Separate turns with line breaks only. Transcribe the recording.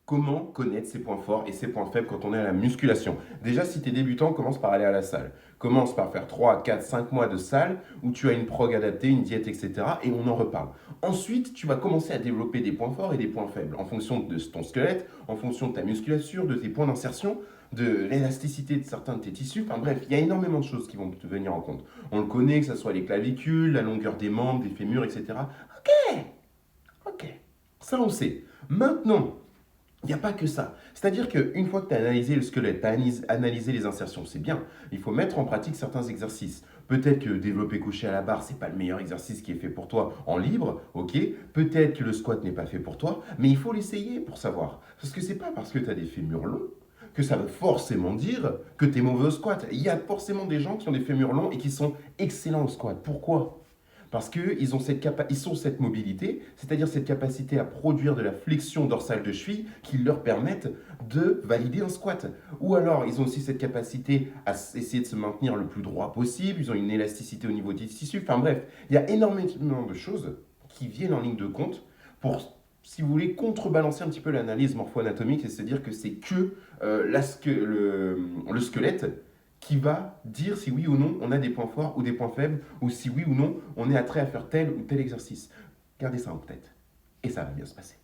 Comment connaître ses points forts et ses points faibles quand on est à la musculation? Déjà, si tu es débutant, commence par aller à la salle. Commence par faire 3, 4, 5 mois de salle où tu as une prog adaptée, une diète, etc. Et on en reparle. Ensuite, tu vas commencer à développer des points forts et des points faibles en fonction de ton squelette, en fonction de ta musculature, de tes points d'insertion, de l'élasticité de certains de tes tissus. Enfin bref, il y a énormément de choses qui vont te venir en compte. On le connaît, que ce soit les clavicules, la longueur des membres, des fémurs, etc. Ok, ok, ça on sait. Maintenant, il n'y a pas que ça. C'est-à-dire qu'une fois que tu as analysé le squelette, tu as analysé les insertions, c'est bien. Il faut mettre en pratique certains exercices. Peut-être que développer couché à la barre, c'est pas le meilleur exercice qui est fait pour toi en libre, ok. Peut-être que le squat n'est pas fait pour toi, mais il faut l'essayer pour savoir. Parce que c'est pas parce que tu as des fémurs longs que ça veut forcément dire que tu es mauvais au squat. Il y a forcément des gens qui ont des fémurs longs et qui sont excellents au squat. Pourquoi? Parce qu'ils ont cette mobilité, c'est-à-dire cette capacité à produire de la flexion dorsale de cheville qui leur permettent de valider un squat. Ou alors, ils ont aussi cette capacité à essayer de se maintenir le plus droit possible, ils ont une élasticité au niveau des tissus. Enfin bref, il y a énormément de choses qui viennent en ligne de compte pour, si vous voulez, contrebalancer un petit peu l'analyse morpho-anatomique et se dire que c'est que le squelette qui va dire si oui ou non on a des points forts ou des points faibles, ou si oui ou non on est attrait à faire tel ou tel exercice. Gardez ça en tête, et ça va bien se passer.